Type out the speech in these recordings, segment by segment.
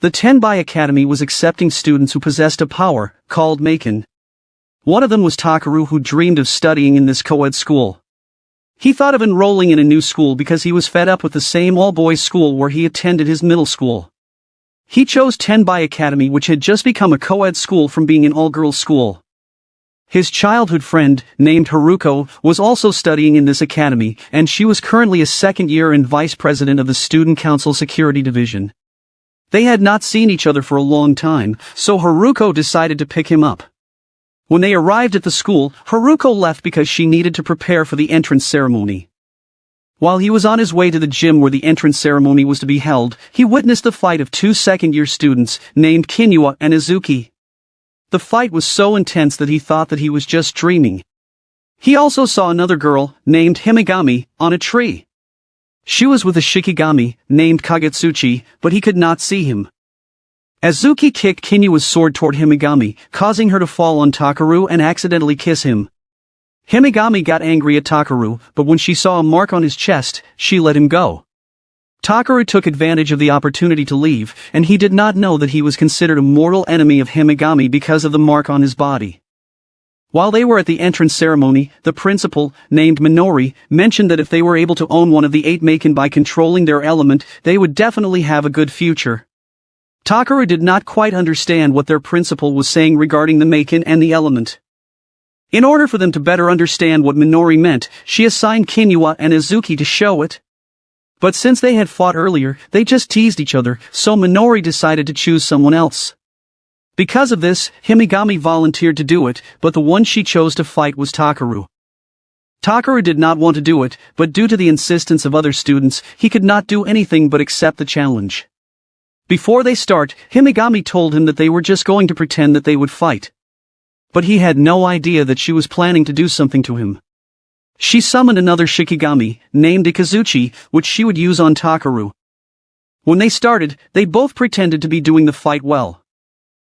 The Tenbai Academy was accepting students who possessed a power, called maken. One of them was Takaru, who dreamed of studying in this co-ed school. He thought of enrolling in a new school because he was fed up with the same all-boys school where he attended his middle school. He chose Tenbai Academy, which had just become a co-ed school from being an all-girls school. His childhood friend, named Haruko, was also studying in this academy, and she was currently a second year and vice president of the Student Council Security Division. They had not seen each other for a long time, so Haruko decided to pick him up. When they arrived at the school, Haruko left because she needed to prepare for the entrance ceremony. While he was on his way to the gym where the entrance ceremony was to be held, he witnessed the fight of two second-year students, named Kinyua and Izuki. The fight was so intense that he thought that he was just dreaming. He also saw another girl, named Himegami, on a tree. She was with a Shikigami, named Kagetsuchi, but he could not see him. Izuki kicked Kinyua's sword toward Himegami, causing her to fall on Takaru and accidentally kiss him. Himegami got angry at Takaru, but when she saw a mark on his chest, she let him go. Takaru took advantage of the opportunity to leave, and he did not know that he was considered a mortal enemy of Himegami because of the mark on his body. While they were at the entrance ceremony, the principal, named Minori, mentioned that if they were able to own one of the 8 maken by controlling their element, they would definitely have a good future. Takaru did not quite understand what their principal was saying regarding the maken and the element. In order for them to better understand what Minori meant, she assigned Kinyua and Izuki to show it. But since they had fought earlier, they just teased each other, so Minori decided to choose someone else. Because of this, Himegami volunteered to do it, but the one she chose to fight was Takaru. Takaru did not want to do it, but due to the insistence of other students, he could not do anything but accept the challenge. Before they start, Himegami told him that they were just going to pretend that they would fight. But he had no idea that she was planning to do something to him. She summoned another Shikigami, named Ikazuchi, which she would use on Takaru. When they started, they both pretended to be doing the fight well.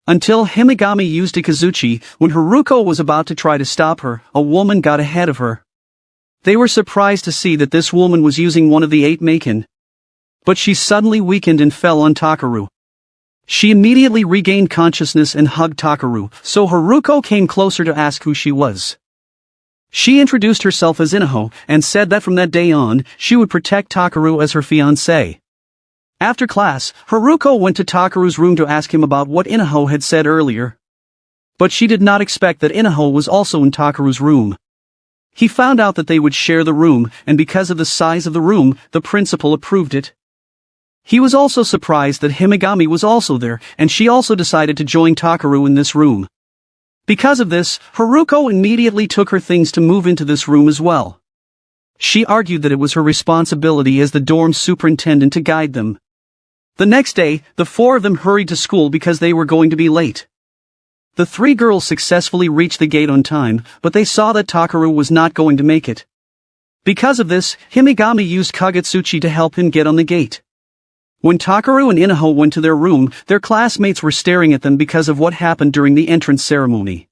Until Himegami used Ikazuchi, when Haruko was about to try to stop her, a woman got ahead of her. They were surprised to see that this woman was using one of the 8 maken. But she suddenly weakened and fell on Takaru. She immediately regained consciousness and hugged Takaru, so Haruko came closer to ask who she was. She introduced herself as Inaho, and said that from that day on, she would protect Takaru as her fiancé. After class, Haruko went to Takaru's room to ask him about what Inaho had said earlier. But she did not expect that Inaho was also in Takaru's room. He found out that they would share the room, and because of the size of the room, the principal approved it. He was also surprised that Himegami was also there, and she also decided to join Takaru in this room. Because of this, Haruko immediately took her things to move into this room as well. She argued that it was her responsibility as the dorm superintendent to guide them. The next day, the 4 of them hurried to school because they were going to be late. The 3 girls successfully reached the gate on time, but they saw that Takaru was not going to make it. Because of this, Himegami used Kagetsuchi to help him get on the gate. When Takaru and Inaho went to their room, their classmates were staring at them because of what happened during the entrance ceremony.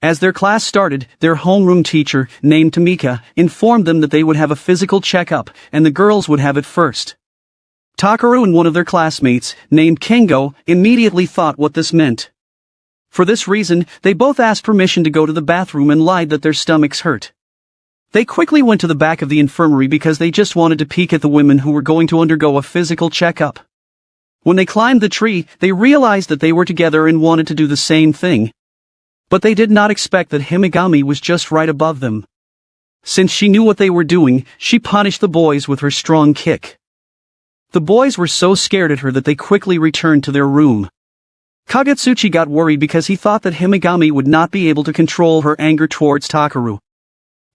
As their class started, their homeroom teacher, named Tamika, informed them that they would have a physical checkup, and the girls would have it first. Takaru and one of their classmates, named Kengo, immediately thought what this meant. For this reason, they both asked permission to go to the bathroom and lied that their stomachs hurt. They quickly went to the back of the infirmary because they just wanted to peek at the women who were going to undergo a physical checkup. When they climbed the tree, they realized that they were together and wanted to do the same thing. But they did not expect that Himegami was just right above them. Since she knew what they were doing, she punished the boys with her strong kick. The boys were so scared at her that they quickly returned to their room. Kagetsuchi got worried because he thought that Himegami would not be able to control her anger towards Takaru.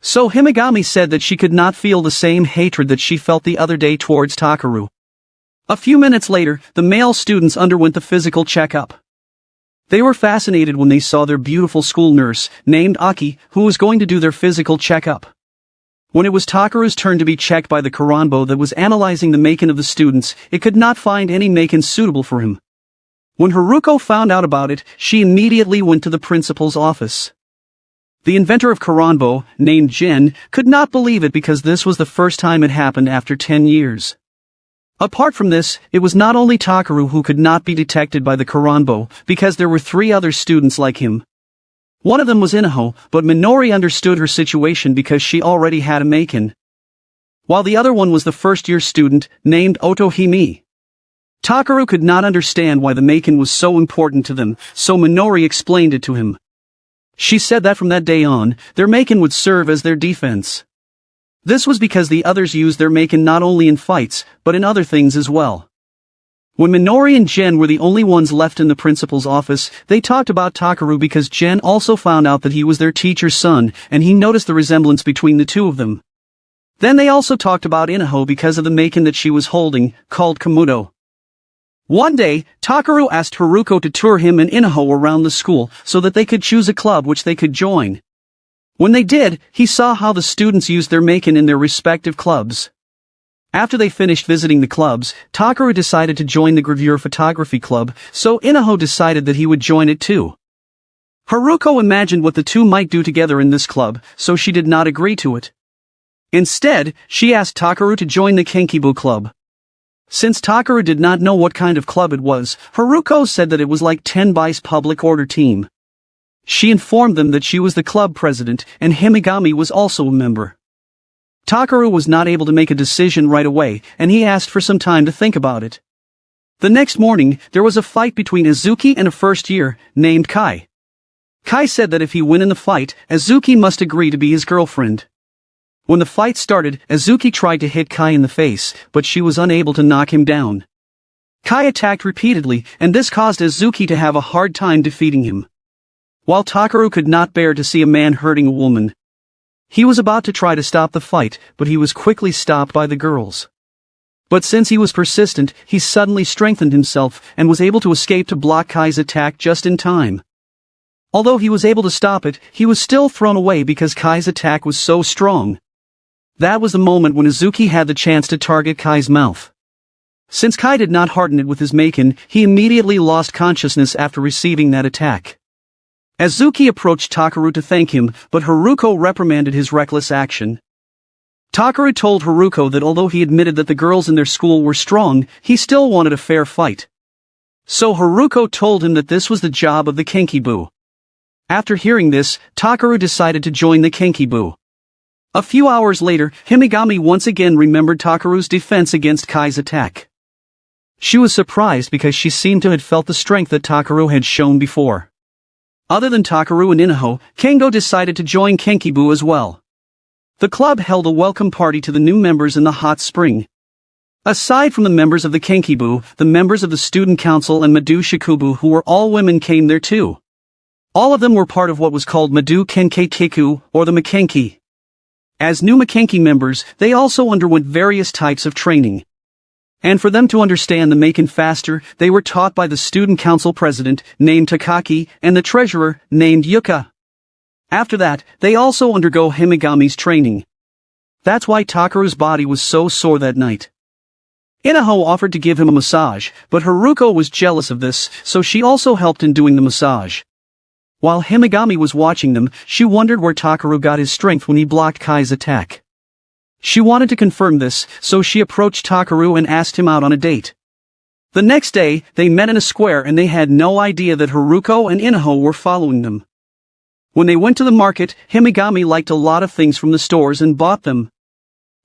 So Himegami said that she could not feel the same hatred that she felt the other day towards Takaru. A few minutes later, the male students underwent the physical checkup. They were fascinated when they saw their beautiful school nurse, named Aki, who was going to do their physical checkup. When it was Takaru's turn to be checked by the Karanbo that was analyzing the maken of the students, it could not find any maken suitable for him. When Haruko found out about it, she immediately went to the principal's office. The inventor of Karanbo, named Jin, could not believe it because this was the first time it happened after 10 years. Apart from this, it was not only Takaru who could not be detected by the Karanbo, because there were 3 other students like him. One of them was Inaho, but Minori understood her situation because she already had a maken. While the other one was the first-year student, named Otohime. Takaru could not understand why the maken was so important to them, so Minori explained it to him. She said that from that day on, their maken would serve as their defense. This was because the others used their maken not only in fights, but in other things as well. When Minori and Gen were the only ones left in the principal's office, they talked about Takaru because Gen also found out that he was their teacher's son, and he noticed the resemblance between the two of them. Then they also talked about Inaho because of the maken that she was holding, called Komudo. One day, Takaru asked Haruko to tour him and Inaho around the school so that they could choose a club which they could join. When they did, he saw how the students used their maken in their respective clubs. After they finished visiting the clubs, Takaru decided to join the gravure photography club, so Inaho decided that he would join it too. Haruko imagined what the two might do together in this club, so she did not agree to it. Instead, she asked Takaru to join the Kenkibu club. Since Takaru did not know what kind of club it was, Haruko said that it was like Tenbai's public order team. She informed them that she was the club president, and Himegami was also a member. Takaru was not able to make a decision right away, and he asked for some time to think about it. The next morning, there was a fight between Azuki and a first year, named Kai. Kai said that if he won in the fight, Azuki must agree to be his girlfriend. When the fight started, Azuki tried to hit Kai in the face, but she was unable to knock him down. Kai attacked repeatedly, and this caused Azuki to have a hard time defeating him. While Takaru could not bear to see a man hurting a woman, he was about to try to stop the fight, but he was quickly stopped by the girls. But since he was persistent, he suddenly strengthened himself and was able to escape to block Kai's attack just in time. Although he was able to stop it, he was still thrown away because Kai's attack was so strong. That was the moment when Azuki had the chance to target Kai's mouth. Since Kai did not harden it with his maken, he immediately lost consciousness after receiving that attack. Azuki approached Takaru to thank him, but Haruko reprimanded his reckless action. Takaru told Haruko that although he admitted that the girls in their school were strong, he still wanted a fair fight. So Haruko told him that this was the job of the Kenkibu. After hearing this, Takaru decided to join the Kenkibu. A few hours later, Himegami once again remembered Takaru's defense against Kai's attack. She was surprised because she seemed to have felt the strength that Takaru had shown before. Other than Takaru and Inaho, Kengo decided to join Kenkibu as well. The club held a welcome party to the new members in the hot spring. Aside from the members of the Kenkibu, the members of the student council and Madu Shikubu, who were all women, came there too. All of them were part of what was called Madu Kenkekiku, or the maken-ki. As new maken-ki members, they also underwent various types of training. And for them to understand the maken faster, they were taught by the student council president, named Takaki, and the treasurer, named Yuka. After that, they also undergo Himegami's training. That's why Takaru's body was so sore that night. Inaho offered to give him a massage, but Haruko was jealous of this, so she also helped in doing the massage. While Himegami was watching them, she wondered where Takaru got his strength when he blocked Kai's attack. She wanted to confirm this, so she approached Takaru and asked him out on a date. The next day, they met in a square and they had no idea that Haruko and Inaho were following them. When they went to the market, Himegami liked a lot of things from the stores and bought them.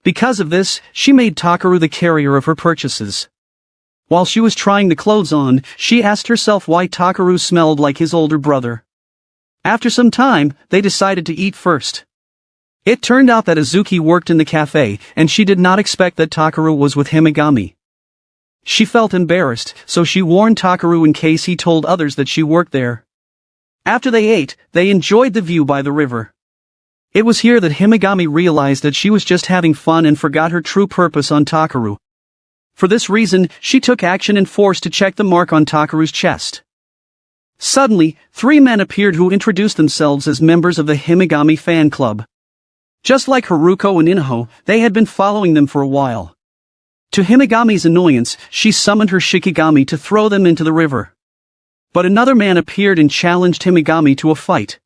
Because of this, she made Takaru the carrier of her purchases. While she was trying the clothes on, she asked herself why Takaru smelled like his older brother. After some time, they decided to eat first. It turned out that Azuki worked in the cafe, and she did not expect that Takaru was with Himegami. She felt embarrassed, so she warned Takaru in case he told others that she worked there. After they ate, they enjoyed the view by the river. It was here that Himegami realized that she was just having fun and forgot her true purpose on Takaru. For this reason, she took action and forced to check the mark on Takaru's chest. Suddenly, 3 men appeared who introduced themselves as members of the Himegami fan club. Just like Haruko and Inaho, they had been following them for a while. To Himegami's annoyance, she summoned her Shikigami to throw them into the river. But another man appeared and challenged Himegami to a fight.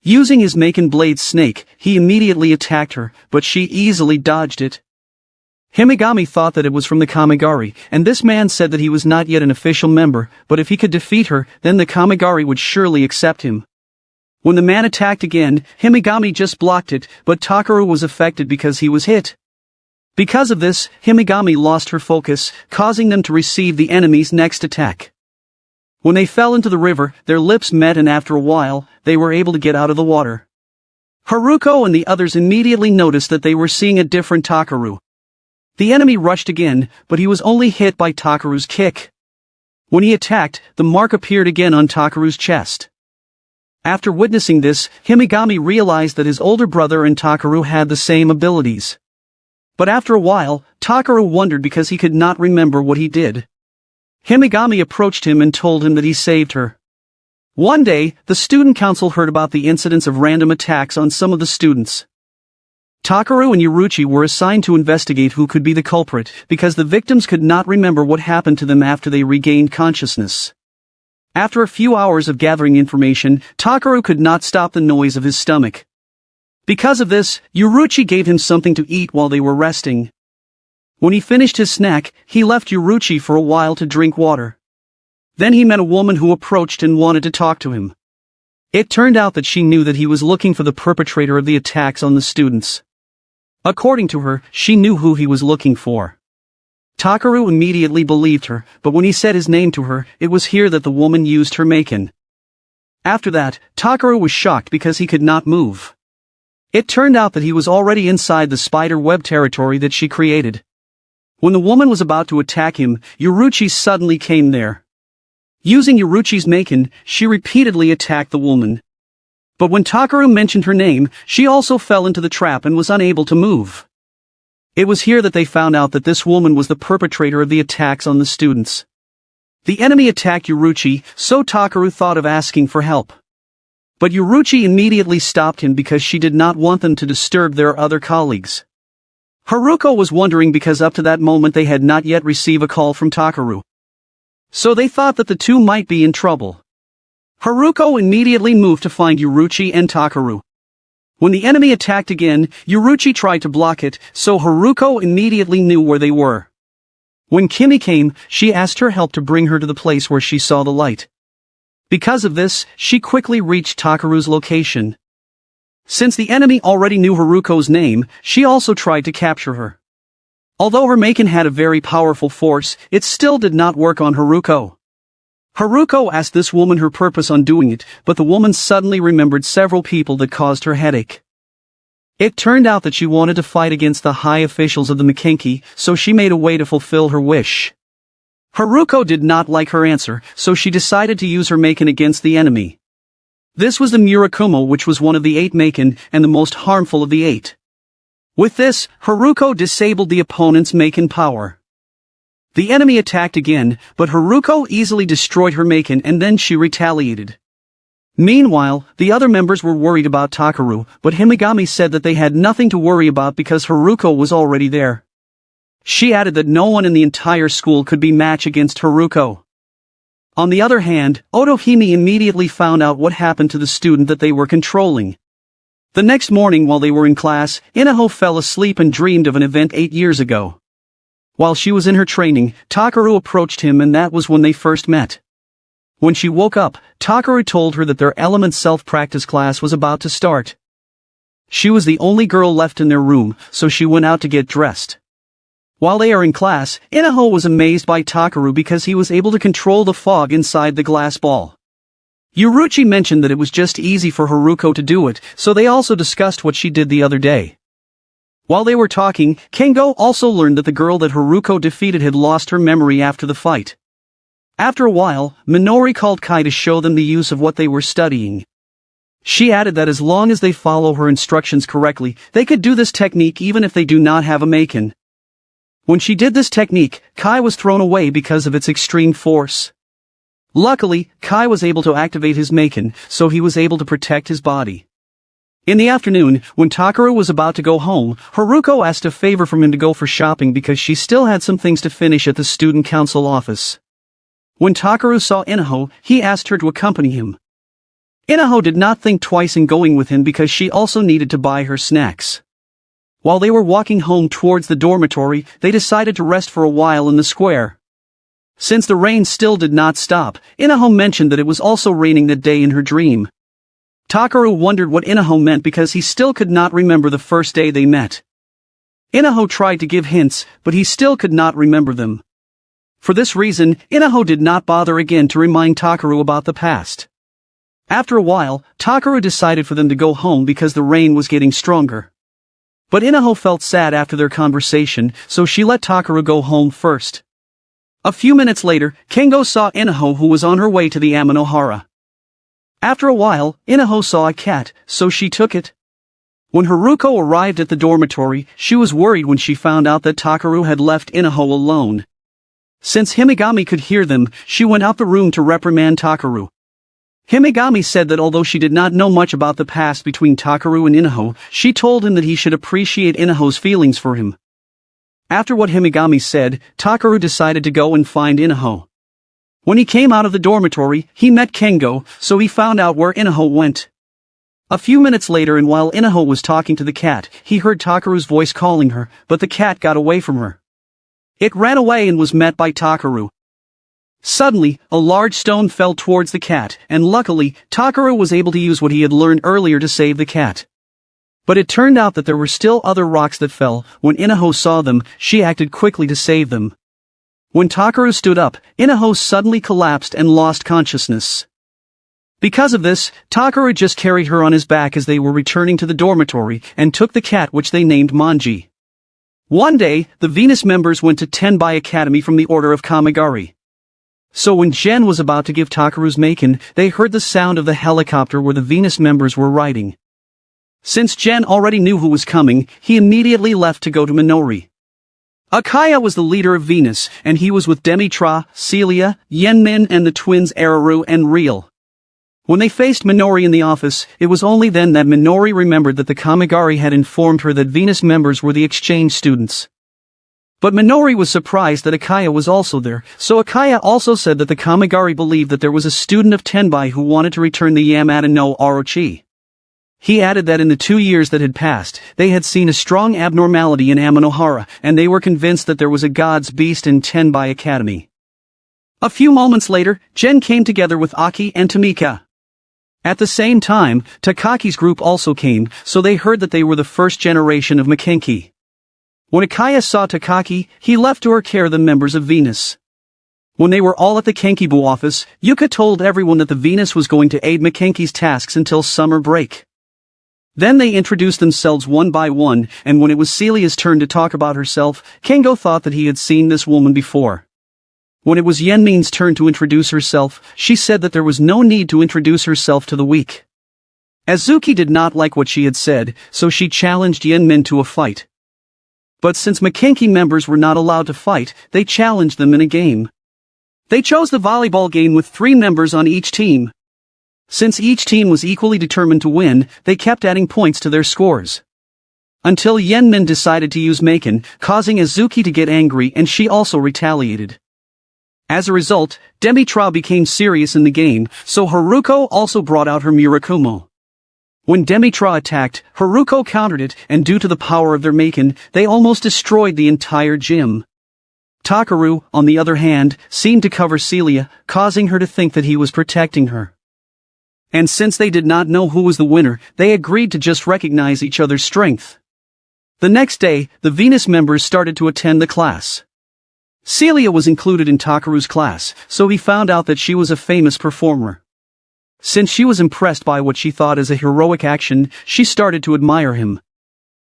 Using his maken blade snake, he immediately attacked her, but she easily dodged it. Himegami thought that it was from the Kamigari, and this man said that he was not yet an official member, but if he could defeat her, then the Kamigari would surely accept him. When the man attacked again, Himegami just blocked it, but Takaru was affected because he was hit. Because of this, Himegami lost her focus, causing them to receive the enemy's next attack. When they fell into the river, their lips met and after a while, they were able to get out of the water. Haruko and the others immediately noticed that they were seeing a different Takaru. The enemy rushed again, but he was only hit by Takaru's kick. When he attacked, the mark appeared again on Takaru's chest. After witnessing this, Himegami realized that his older brother and Takaru had the same abilities. But after a while, Takaru wondered because he could not remember what he did. Himegami approached him and told him that he saved her. One day, the student council heard about the incidents of random attacks on some of the students. Takaru and Yuruchi were assigned to investigate who could be the culprit, because the victims could not remember what happened to them after they regained consciousness. After a few hours of gathering information, Takaru could not stop the noise of his stomach. Because of this, Yuruchi gave him something to eat while they were resting. When he finished his snack, he left Yuruchi for a while to drink water. Then he met a woman who approached and wanted to talk to him. It turned out that she knew that he was looking for the perpetrator of the attacks on the students. According to her, she knew who he was looking for. Takaru immediately believed her, but when he said his name to her, it was here that the woman used her maken. After that, Takaru was shocked because he could not move. It turned out that he was already inside the spider web territory that she created. When the woman was about to attack him, Yuruchi suddenly came there. Using Yuruchi's maken, she repeatedly attacked the woman. But when Takaru mentioned her name, she also fell into the trap and was unable to move. It was here that they found out that this woman was the perpetrator of the attacks on the students. The enemy attacked Yuruchi, so Takaru thought of asking for help. But Yuruchi immediately stopped him because she did not want them to disturb their other colleagues. Haruko was wondering because up to that moment they had not yet received a call from Takaru. So they thought that the two might be in trouble. Haruko immediately moved to find Yuruchi and Takaru. When the enemy attacked again, Yuruchi tried to block it, so Haruko immediately knew where they were. When Kimi came, she asked her help to bring her to the place where she saw the light. Because of this, she quickly reached Takaru's location. Since the enemy already knew Haruko's name, she also tried to capture her. Although her maken had a very powerful force, it still did not work on Haruko. Haruko asked this woman her purpose on doing it, but the woman suddenly remembered several people that caused her headache. It turned out that she wanted to fight against the high officials of the maken-ki, so she made a way to fulfill her wish. Haruko did not like her answer, so she decided to use her maken against the enemy. This was the Murakumo, which was one of the 8 maken, and the most harmful of the 8. With this, Haruko disabled the opponent's maken power. The enemy attacked again, but Haruko easily destroyed her maken and then she retaliated. Meanwhile, the other members were worried about Takaru, but Himegami said that they had nothing to worry about because Haruko was already there. She added that no one in the entire school could be matched against Haruko. On the other hand, Otohime immediately found out what happened to the student that they were controlling. The next morning while they were in class, Inaho fell asleep and dreamed of an event 8 years ago. While she was in her training, Takaru approached him and that was when they first met. When she woke up, Takaru told her that their element self-practice class was about to start. She was the only girl left in their room, so she went out to get dressed. While they are in class, Inaho was amazed by Takaru because he was able to control the fog inside the glass ball. Yuruchi mentioned that it was just easy for Haruko to do it, so they also discussed what she did the other day. While they were talking, Kengo also learned that the girl that Haruko defeated had lost her memory after the fight. After a while, Minori called Kai to show them the use of what they were studying. She added that as long as they follow her instructions correctly, they could do this technique even if they do not have a maken. When she did this technique, Kai was thrown away because of its extreme force. Luckily, Kai was able to activate his maken, so he was able to protect his body. In the afternoon, when Takaru was about to go home, Haruko asked a favor from him to go for shopping because she still had some things to finish at the student council office. When Takaru saw Inaho, he asked her to accompany him. Inaho did not think twice in going with him because she also needed to buy her snacks. While they were walking home towards the dormitory, they decided to rest for a while in the square. Since the rain still did not stop, Inaho mentioned that it was also raining that day in her dream. Takaru wondered what Inaho meant because he still could not remember the first day they met. Inaho tried to give hints, but he still could not remember them. For this reason, Inaho did not bother again to remind Takaru about the past. After a while, Takaru decided for them to go home because the rain was getting stronger. But Inaho felt sad after their conversation, so she let Takaru go home first. A few minutes later, Kengo saw Inaho who was on her way to the Amanohara. After a while, Inaho saw a cat, so she took it. When Haruko arrived at the dormitory, she was worried when she found out that Takaru had left Inaho alone. Since Himegami could hear them, she went out the room to reprimand Takaru. Himegami said that although she did not know much about the past between Takaru and Inaho, she told him that he should appreciate Inaho's feelings for him. After what Himegami said, Takaru decided to go and find Inaho. When he came out of the dormitory, he met Kengo, so he found out where Inaho went. A few minutes later, and while Inaho was talking to the cat, he heard Takaru's voice calling her, but the cat got away from her. It ran away and was met by Takaru. Suddenly, a large stone fell towards the cat, and luckily, Takaru was able to use what he had learned earlier to save the cat. But it turned out that there were still other rocks that fell. When Inaho saw them, she acted quickly to save them. When Takaru stood up, Inaho suddenly collapsed and lost consciousness. Because of this, Takaru just carried her on his back as they were returning to the dormitory, and took the cat which they named Manji. One day, the Venus members went to Tenbai Academy from the Order of Kamigari. So when Gen was about to give Takaru's maken, they heard the sound of the helicopter where the Venus members were riding. Since Gen already knew who was coming, he immediately left to go to Minori. Akaya was the leader of Venus, and he was with Demitra, Celia, Yenmin and the twins Araru and Real. When they faced Minori in the office, it was only then that Minori remembered that the Kamigari had informed her that Venus members were the exchange students. But Minori was surprised that Akaya was also there, so Akaya also said that the Kamigari believed that there was a student of Tenbai who wanted to return the Yamata no Orochi. He added that in the 2 years that had passed, they had seen a strong abnormality in Amanohara, and they were convinced that there was a god's beast in Tenbai Academy. A few moments later, Gen came together with Aki and Tamika. At the same time, Takaki's group also came, so they heard that they were the first generation of maken-ki. When Akaya saw Takaki, he left to her care the members of Venus. When they were all at the Kenkibu office, Yuka told everyone that the Venus was going to aid maken-ki's tasks until summer break. Then they introduced themselves one by one, and when it was Celia's turn to talk about herself, Kengo thought that he had seen this woman before. When it was Yenmin's turn to introduce herself, she said that there was no need to introduce herself to the weak. Azuki did not like what she had said, so she challenged Yenmin to a fight. But since maken-ki members were not allowed to fight, they challenged them in a game. They chose the volleyball game with 3 members on each team. Since each team was equally determined to win, they kept adding points to their scores. Until Yenmin decided to use Maken, causing Azuki to get angry, and she also retaliated. As a result, Demitra became serious in the game, so Haruko also brought out her Murakumo. When Demitra attacked, Haruko countered it, and due to the power of their Maken, they almost destroyed the entire gym. Takaru, on the other hand, seemed to cover Celia, causing her to think that he was protecting her. And since they did not know who was the winner, they agreed to just recognize each other's strength. The next day, the Venus members started to attend the class. Celia was included in Takaru's class, so he found out that she was a famous performer. Since she was impressed by what she thought as a heroic action, she started to admire him.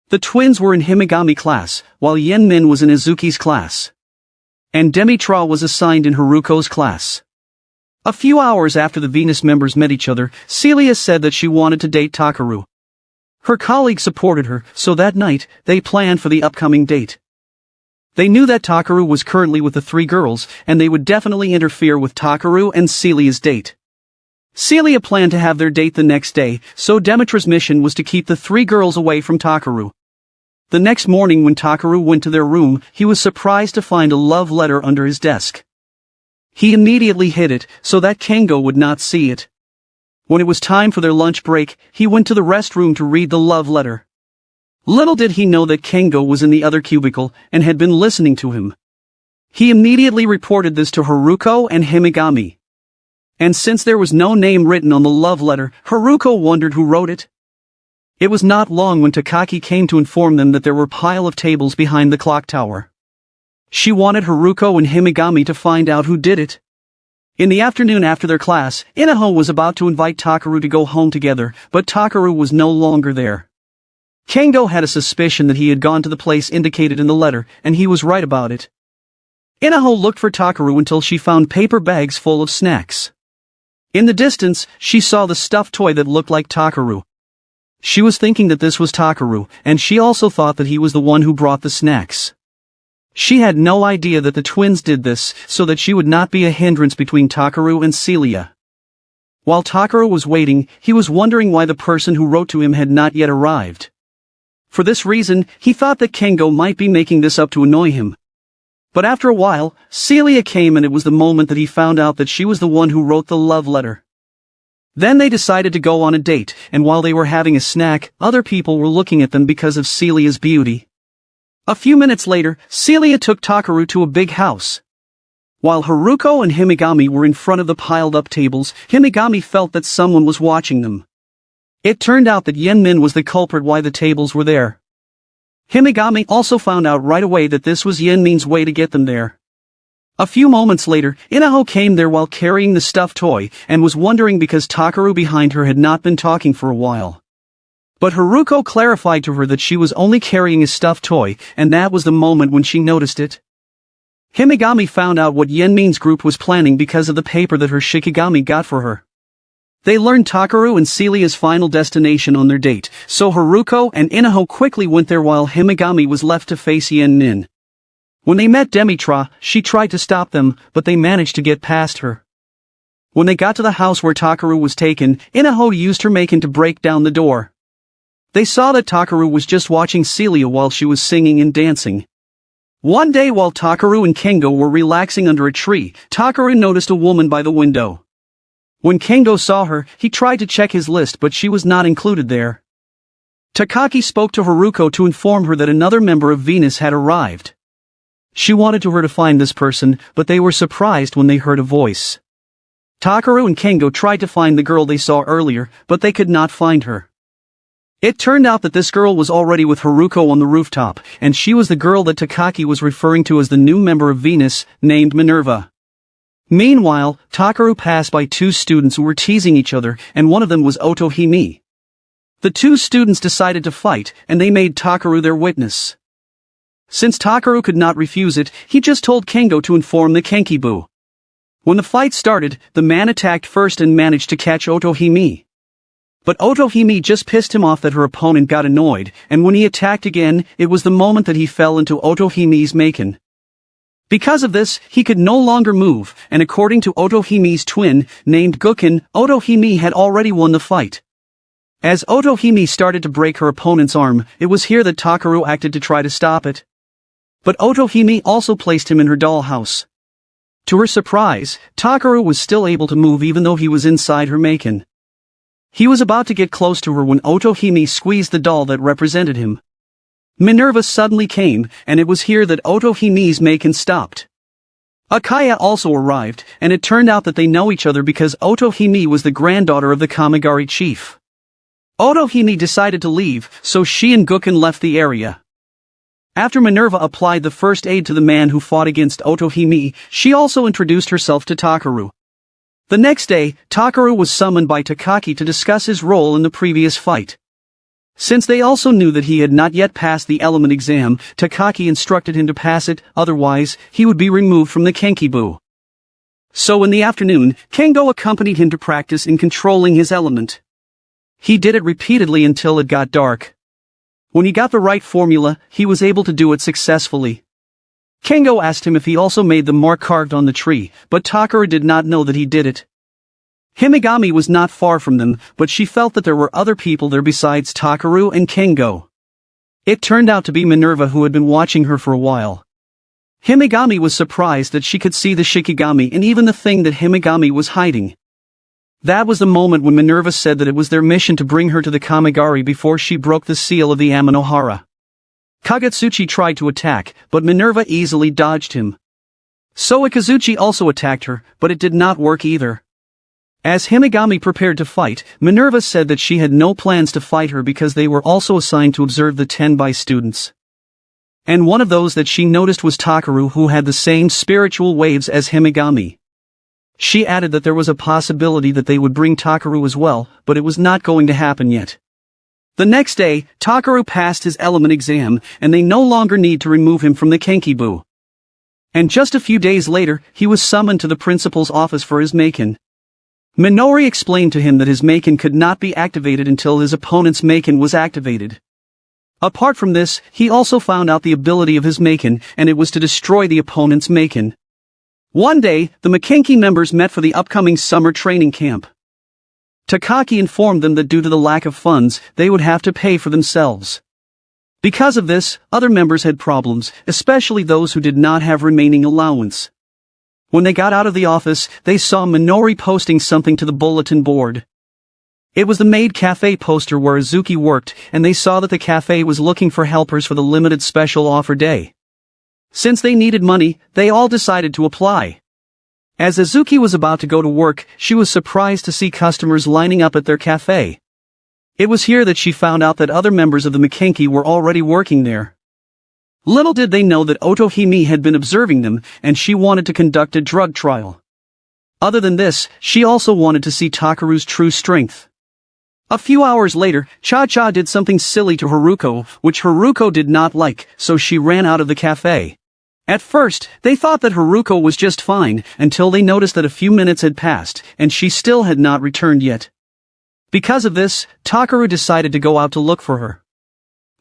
The twins were in Himegami class, while Yenmin was in Azuki's class. And Demitra was assigned in Haruko's class. A few hours after the Venus members met each other, Celia said that she wanted to date Takaru. Her colleague supported her, so that night, they planned for the upcoming date. They knew that Takaru was currently with the 3 girls, and they would definitely interfere with Takaru and Celia's date. Celia planned to have their date the next day, so Demitra's mission was to keep the 3 girls away from Takaru. The next morning when Takaru went to their room, he was surprised to find a love letter under his desk. He immediately hid it, so that Kengo would not see it. When it was time for their lunch break, he went to the restroom to read the love letter. Little did he know that Kengo was in the other cubicle and had been listening to him. He immediately reported this to Haruko and Himegami. And since there was no name written on the love letter, Haruko wondered who wrote it. It was not long when Takaki came to inform them that there were a pile of tables behind the clock tower. She wanted Haruko and Himegami to find out who did it. In the afternoon after their class, Inaho was about to invite Takaru to go home together, but Takaru was no longer there. Kengo had a suspicion that he had gone to the place indicated in the letter, and he was right about it. Inaho looked for Takaru until she found paper bags full of snacks. In the distance, she saw the stuffed toy that looked like Takaru. She was thinking that this was Takaru, and she also thought that he was the one who brought the snacks. She had no idea that the twins did this, so that she would not be a hindrance between Takaru and Celia. While Takaru was waiting, he was wondering why the person who wrote to him had not yet arrived. For this reason, he thought that Kengo might be making this up to annoy him. But after a while, Celia came and it was the moment that he found out that she was the one who wrote the love letter. Then they decided to go on a date, and while they were having a snack, other people were looking at them because of Celia's beauty. A few minutes later, Celia took Takaru to a big house. While Haruko and Himegami were in front of the piled-up tables, Himegami felt that someone was watching them. It turned out that Yenmin was the culprit why the tables were there. Himegami also found out right away that this was Yenmin's way to get them there. A few moments later, Inaho came there while carrying the stuffed toy, and was wondering because Takaru behind her had not been talking for a while. But Haruko clarified to her that she was only carrying a stuffed toy, and that was the moment when she noticed it. Himegami found out what Yenmin's group was planning because of the paper that her Shikigami got for her. They learned Takaru and Celia's final destination on their date, so Haruko and Inaho quickly went there while Himegami was left to face Yenmin. When they met Demitra, she tried to stop them, but they managed to get past her. When they got to the house where Takaru was taken, Inaho used her maken to break down the door. They saw that Takaru was just watching Celia while she was singing and dancing. One day while Takaru and Kengo were relaxing under a tree, Takaru noticed a woman by the window. When Kengo saw her, he tried to check his list but she was not included there. Takaki spoke to Haruko to inform her that another member of Venus had arrived. She wanted her to find this person, but they were surprised when they heard a voice. Takaru and Kengo tried to find the girl they saw earlier, but they could not find her. It turned out that this girl was already with Haruko on the rooftop, and she was the girl that Takaki was referring to as the new member of Venus, named Minerva. Meanwhile, Takaru passed by two students who were teasing each other, and one of them was Otohime. The two students decided to fight, and they made Takaru their witness. Since Takaru could not refuse it, he just told Kengo to inform the Kenkibu. When the fight started, the man attacked first and managed to catch Otohime. But Otohime just pissed him off that her opponent got annoyed, and when he attacked again, it was the moment that he fell into Otohime's maken. Because of this, he could no longer move, and according to Otohime's twin, named Guken, Otohime had already won the fight. As Otohime started to break her opponent's arm, it was here that Takaru acted to try to stop it. But Otohime also placed him in her dollhouse. To her surprise, Takaru was still able to move even though he was inside her maken. He was about to get close to her when Otohime squeezed the doll that represented him. Minerva suddenly came, and it was here that Otohime's maken stopped. Akaya also arrived, and it turned out that they know each other because Otohime was the granddaughter of the Kamigari chief. Otohime decided to leave, so she and Guken left the area. After Minerva applied the first aid to the man who fought against Otohime, she also introduced herself to Takaru. The next day, Takaru was summoned by Takaki to discuss his role in the previous fight. Since they also knew that he had not yet passed the element exam, Takaki instructed him to pass it, otherwise, he would be removed from the Kenkibu. So in the afternoon, Kengo accompanied him to practice in controlling his element. He did it repeatedly until it got dark. When he got the right formula, he was able to do it successfully. Kengo asked him if he also made the mark carved on the tree, but Takaru did not know that he did it. Himegami was not far from them, but she felt that there were other people there besides Takaru and Kengo. It turned out to be Minerva who had been watching her for a while. Himegami was surprised that she could see the Shikigami and even the thing that Himegami was hiding. That was the moment when Minerva said that it was their mission to bring her to the Kamigari before she broke the seal of the Amanohara. Kagetsuchi tried to attack, but Minerva easily dodged him. So Ikazuchi also attacked her, but it did not work either. As Himegami prepared to fight, Minerva said that she had no plans to fight her because they were also assigned to observe the Tenbai students. And one of those that she noticed was Takaru, who had the same spiritual waves as Himegami. She added that there was a possibility that they would bring Takaru as well, but it was not going to happen yet. The next day, Takaru passed his element exam, and they no longer need to remove him from the Kenkibu. And just a few days later, he was summoned to the principal's office for his maken. Minori explained to him that his maken could not be activated until his opponent's maken was activated. Apart from this, he also found out the ability of his maken, and it was to destroy the opponent's maken. One day, the maken-ki members met for the upcoming summer training camp. Takaki informed them that due to the lack of funds, they would have to pay for themselves. Because of this, other members had problems, especially those who did not have remaining allowance. When they got out of the office, they saw Minori posting something to the bulletin board. It was the Maid Cafe poster where Azuki worked, and they saw that the cafe was looking for helpers for the limited special offer day. Since they needed money, they all decided to apply. As Azuki was about to go to work, she was surprised to see customers lining up at their cafe. It was here that she found out that other members of the maken-ki were already working there. Little did they know that Otohime had been observing them, and she wanted to conduct a drug trial. Other than this, she also wanted to see Takaru's true strength. A few hours later, Cha-Cha did something silly to Haruko, which Haruko did not like, so she ran out of the cafe. At first, they thought that Haruko was just fine, until they noticed that a few minutes had passed, and she still had not returned yet. Because of this, Takaru decided to go out to look for her.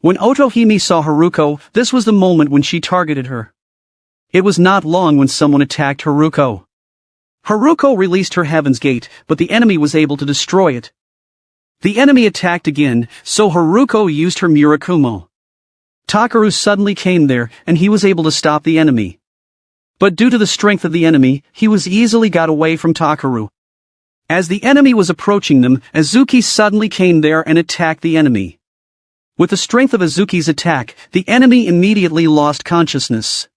When Otohime saw Haruko, this was the moment when she targeted her. It was not long when someone attacked Haruko. Haruko released her Heaven's Gate, but the enemy was able to destroy it. The enemy attacked again, so Haruko used her Murakumo. Takaru suddenly came there, and he was able to stop the enemy. But due to the strength of the enemy, he was easily got away from Takaru. As the enemy was approaching them, Azuki suddenly came there and attacked the enemy. With the strength of Azuki's attack, the enemy immediately lost consciousness.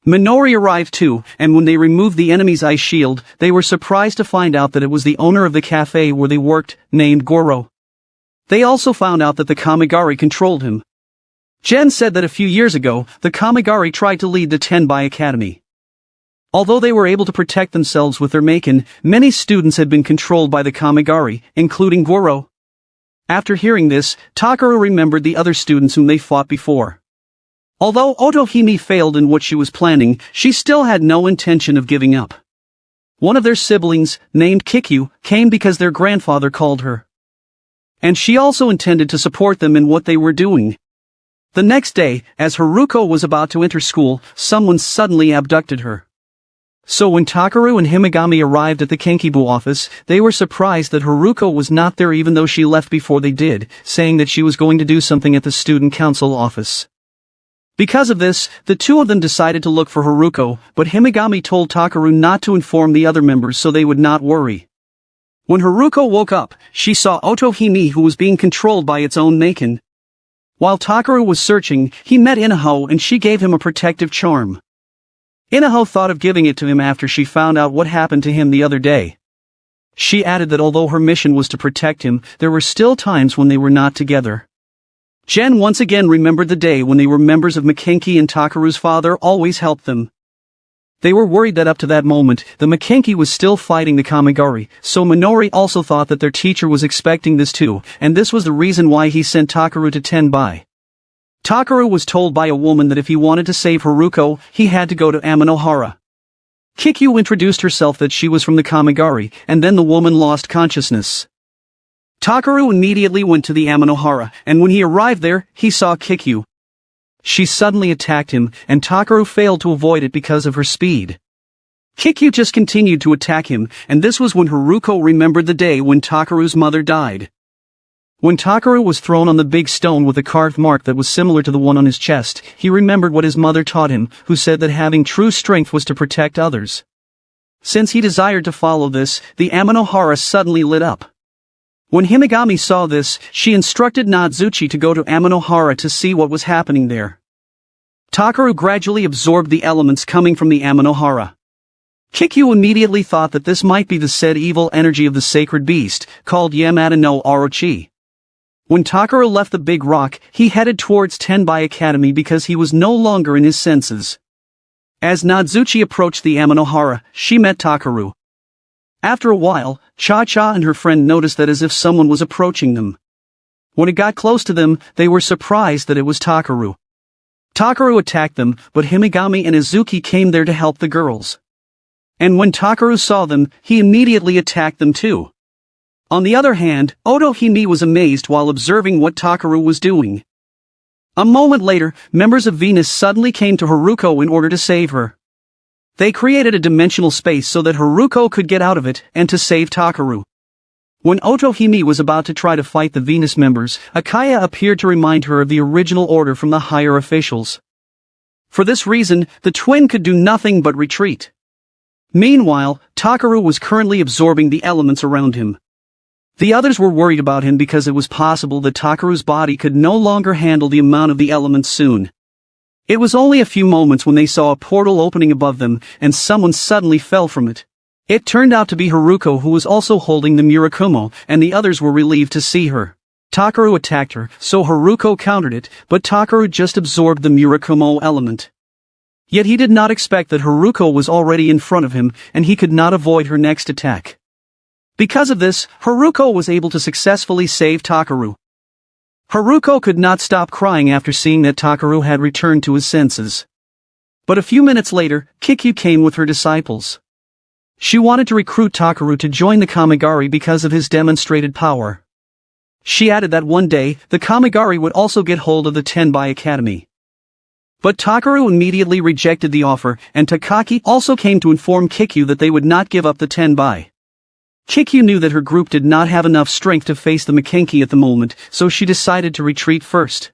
Minori arrived too, and when they removed the enemy's ice shield, they were surprised to find out that it was the owner of the cafe where they worked, named Goro. They also found out that the Kamigari controlled him. Jen said that a few years ago, the Kamigari tried to lead the Tenbai Academy. Although they were able to protect themselves with their maken, many students had been controlled by the Kamigari, including Goro. After hearing this, Takaru remembered the other students whom they fought before. Although Otohime failed in what she was planning, she still had no intention of giving up. One of their siblings, named Kikyu, came because their grandfather called her. And she also intended to support them in what they were doing. The next day, as Haruko was about to enter school, someone suddenly abducted her. So when Takaru and Himegami arrived at the Kenkibu office, they were surprised that Haruko was not there even though she left before they did, saying that she was going to do something at the student council office. Because of this, the two of them decided to look for Haruko, but Himegami told Takaru not to inform the other members so they would not worry. When Haruko woke up, she saw Otohime who was being controlled by its own maken. While Takaru was searching, he met Inaho and she gave him a protective charm. Inaho thought of giving it to him after she found out what happened to him the other day. She added that although her mission was to protect him, there were still times when they were not together. Jen once again remembered the day when they were members of maken-ki and Takaru's father always helped them. They were worried that up to that moment, the maken-ki was still fighting the Kamigari, so Minori also thought that their teacher was expecting this too, and this was the reason why he sent Takaru to Tenbai. Takaru was told by a woman that if he wanted to save Haruko, he had to go to Amanohara. Kikyu introduced herself that she was from the Kamigari, and then the woman lost consciousness. Takaru immediately went to the Amanohara, and when he arrived there, he saw Kikyu. She suddenly attacked him, and Takaru failed to avoid it because of her speed. Kikyu just continued to attack him, and this was when Haruko remembered the day when Takaru's mother died. When Takaru was thrown on the big stone with a carved mark that was similar to the one on his chest, he remembered what his mother taught him, who said that having true strength was to protect others. Since he desired to follow this, the Amanohara suddenly lit up. When Himegami saw this, she instructed Nadzuchi to go to Amanohara to see what was happening there. Takaru gradually absorbed the elements coming from the Amanohara. Kikyu immediately thought that this might be the said evil energy of the sacred beast, called Yamada no Orochi. When Takaru left the big rock, he headed towards Tenbai Academy because he was no longer in his senses. As Nadzuchi approached the Amanohara, she met Takaru. After a while, Cha-Cha and her friend noticed that as if someone was approaching them. When it got close to them, they were surprised that it was Takaru. Takaru attacked them, but Himegami and Izuki came there to help the girls. And when Takaru saw them, he immediately attacked them too. On the other hand, Otohime was amazed while observing what Takaru was doing. A moment later, members of Venus suddenly came to Haruko in order to save her. They created a dimensional space so that Haruko could get out of it and to save Takaru. When Otohime was about to try to fight the Venus members, Akaya appeared to remind her of the original order from the higher officials. For this reason, the twin could do nothing but retreat. Meanwhile, Takaru was currently absorbing the elements around him. The others were worried about him because it was possible that Takaru's body could no longer handle the amount of the elements soon. It was only a few moments when they saw a portal opening above them, and someone suddenly fell from it. It turned out to be Haruko, who was also holding the Murakumo, and the others were relieved to see her. Takaru attacked her, so Haruko countered it, but Takaru just absorbed the Murakumo element. Yet he did not expect that Haruko was already in front of him, and he could not avoid her next attack. Because of this, Haruko was able to successfully save Takaru. Haruko could not stop crying after seeing that Takaru had returned to his senses. But a few minutes later, Kikyu came with her disciples. She wanted to recruit Takaru to join the Kamigari because of his demonstrated power. She added that one day, the Kamigari would also get hold of the Tenbai Academy. But Takaru immediately rejected the offer, and Takaki also came to inform Kikyu that they would not give up the Tenbai. Kikyu knew that her group did not have enough strength to face the maken-ki at the moment, so she decided to retreat first.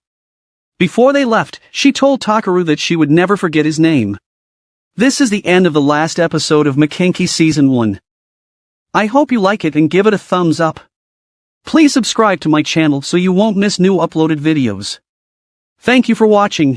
Before they left, she told Takaru that she would never forget his name. This is the end of the last episode of maken-ki Season 1. I hope you like it and give it a thumbs up. Please subscribe to my channel so you won't miss new uploaded videos. Thank you for watching.